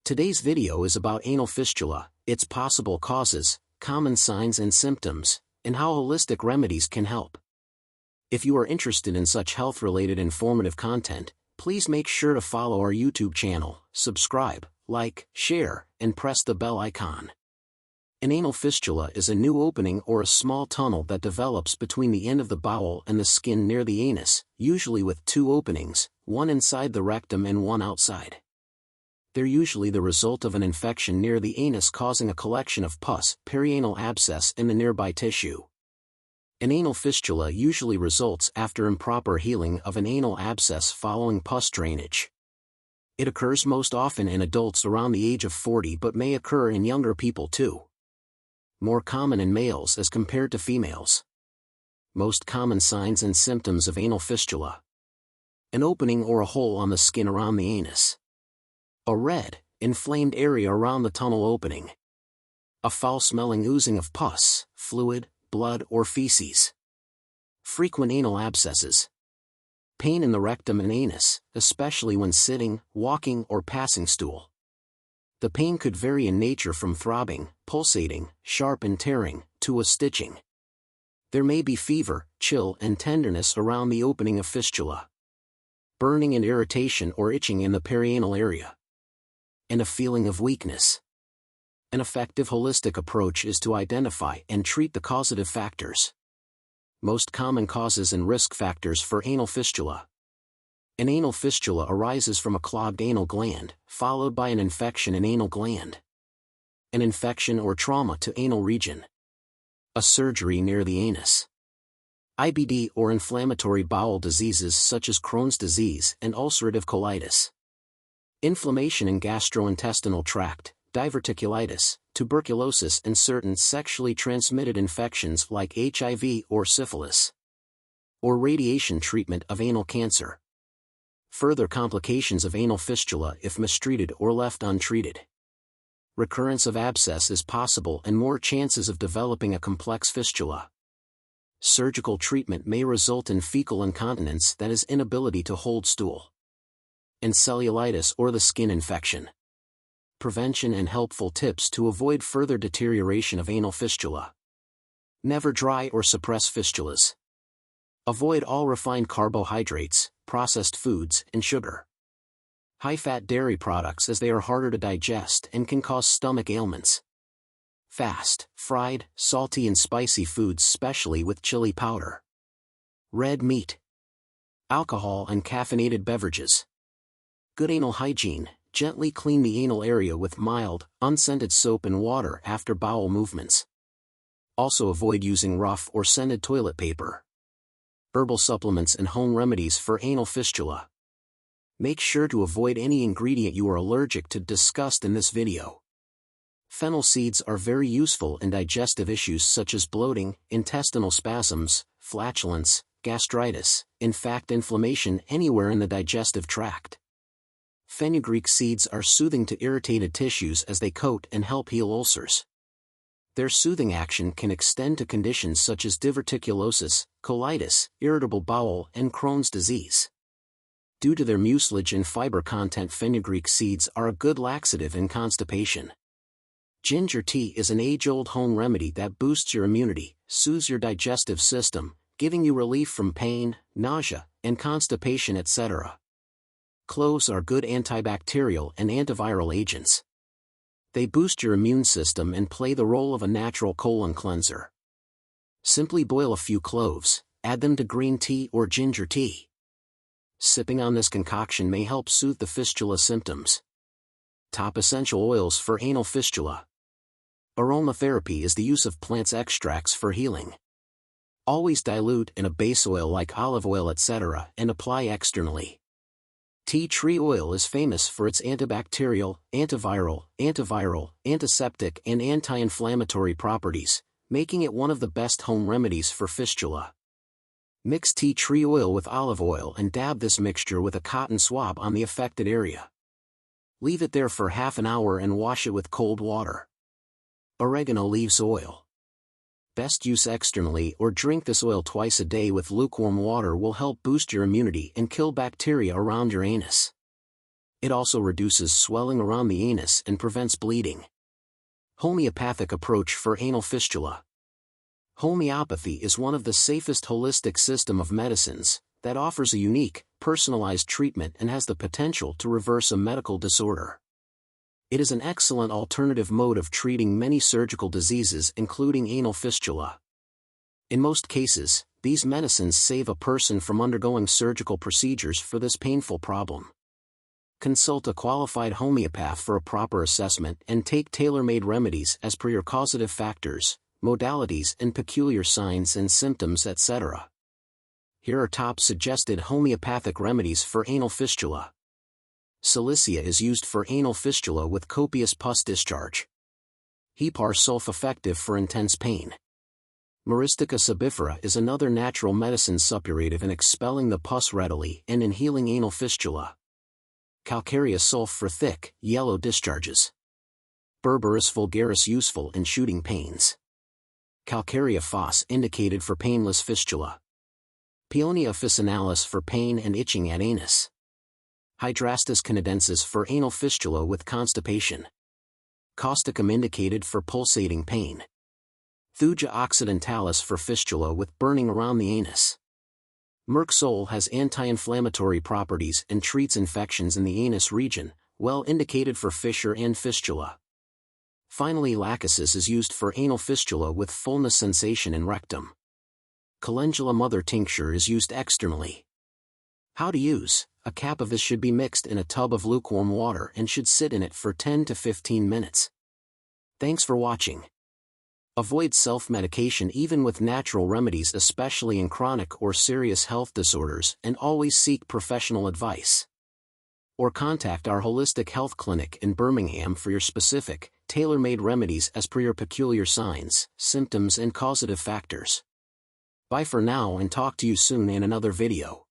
Today's video is about anal fistula, its possible causes, common signs and symptoms, and how holistic remedies can help. If you are interested in such health-related informative content, please make sure to follow our YouTube channel, subscribe, like, share, and press the bell icon. An anal fistula is a new opening or a small tunnel that develops between the end of the bowel and the skin near the anus, usually with two openings, one inside the rectum and one outside. They're usually the result of an infection near the anus causing a collection of pus, perianal abscess in the nearby tissue. An anal fistula usually results after improper healing of an anal abscess following pus drainage. It occurs most often in adults around the age of 40 but may occur in younger people too. More common in males as compared to females. Most common signs and symptoms of anal fistula: an opening or a hole on the skin around the anus. A red, inflamed area around the tunnel opening. A foul-smelling oozing of pus, fluid, blood or feces. Frequent anal abscesses. Pain in the rectum and anus, especially when sitting, walking or passing stool. The pain could vary in nature from throbbing, pulsating, sharp and tearing, to a stitching. There may be fever, chill and tenderness around the opening of fistula. Burning and irritation or itching in the perianal area. And a feeling of weakness. An effective holistic approach is to identify and treat the causative factors. Most common causes and risk factors for anal fistula. An anal fistula arises from a clogged anal gland, followed by an infection in anal gland. An infection or trauma to anal region. A surgery near the anus. IBD or inflammatory bowel diseases such as Crohn's disease and ulcerative colitis. Inflammation in gastrointestinal tract, diverticulitis, tuberculosis and certain sexually transmitted infections like HIV or syphilis. Or radiation treatment of anal cancer. Further complications of anal fistula if mistreated or left untreated. Recurrence of abscess is possible and more chances of developing a complex fistula. Surgical treatment may result in fecal incontinence, that is, inability to hold stool. And cellulitis or the skin infection. Prevention and helpful tips to avoid further deterioration of anal fistula. Never dry or suppress fistulas. Avoid all refined carbohydrates, processed foods, and sugar. High-fat dairy products as they are harder to digest and can cause stomach ailments. Fast, fried, salty and spicy foods, especially with chili powder. Red meat. Alcohol and caffeinated beverages. Good anal hygiene: gently clean the anal area with mild, unscented soap and water after bowel movements. Also avoid using rough or scented toilet paper. Herbal supplements and home remedies for anal fistula. Make sure to avoid any ingredient you are allergic to discussed in this video. Fennel seeds are very useful in digestive issues such as bloating, intestinal spasms, flatulence, gastritis, in fact inflammation anywhere in the digestive tract. Fenugreek seeds are soothing to irritated tissues as they coat and help heal ulcers. Their soothing action can extend to conditions such as diverticulosis, colitis, irritable bowel, and Crohn's disease. Due to their mucilage and fiber content, fenugreek seeds are a good laxative in constipation. Ginger tea is an age-old home remedy that boosts your immunity, soothes your digestive system, giving you relief from pain, nausea, and constipation, etc. Cloves are good antibacterial and antiviral agents. They boost your immune system and play the role of a natural colon cleanser. Simply boil a few cloves, add them to green tea or ginger tea. Sipping on this concoction may help soothe the fistula symptoms. Top essential oils for anal fistula. Aromatherapy is the use of plants' extracts for healing. Always dilute in a base oil like olive oil, etc., and apply externally. Tea tree oil is famous for its antibacterial, antiviral, antiseptic and anti-inflammatory properties, making it one of the best home remedies for fistula. Mix tea tree oil with olive oil and dab this mixture with a cotton swab on the affected area. Leave it there for half an hour and wash it with cold water. Oregano leaves oil. Best use externally or drink this oil twice a day with lukewarm water will help boost your immunity and kill bacteria around your anus. It also reduces swelling around the anus and prevents bleeding. Homeopathic approach for anal fistula. Homeopathy is one of the safest holistic system of medicines that offers a unique, personalized treatment and has the potential to reverse a medical disorder. It is an excellent alternative mode of treating many surgical diseases including anal fistula. In most cases, these medicines save a person from undergoing surgical procedures for this painful problem. Consult a qualified homeopath for a proper assessment and take tailor-made remedies as per your causative factors, modalities and peculiar signs and symptoms, etc. Here are top suggested homeopathic remedies for anal fistula. Silicea is used for anal fistula with copious pus discharge. Hepar sulf effective for intense pain. Myristica sabifera is another natural medicine suppurative in expelling the pus readily and in healing anal fistula. Calcarea sulf for thick, yellow discharges. Berberis vulgaris useful in shooting pains. Calcarea fos indicated for painless fistula. Paeonia officinalis for pain and itching at anus. Hydrastis canadensis for anal fistula with constipation. Causticum indicated for pulsating pain. Thuja occidentalis for fistula with burning around the anus. Merc-Sol has anti-inflammatory properties and treats infections in the anus region, well indicated for fissure and fistula. Finally, lachesis is used for anal fistula with fullness sensation in rectum. Calendula mother tincture is used externally. How to use: a cap of this should be mixed in a tub of lukewarm water and should sit in it for 10 to 15 minutes. Thanks for watching. Avoid self-medication even with natural remedies, especially in chronic or serious health disorders, and always seek professional advice. Or contact our holistic health clinic in Birmingham for your specific, tailor-made remedies as per your peculiar signs, symptoms and causative factors. Bye for now and talk to you soon in another video.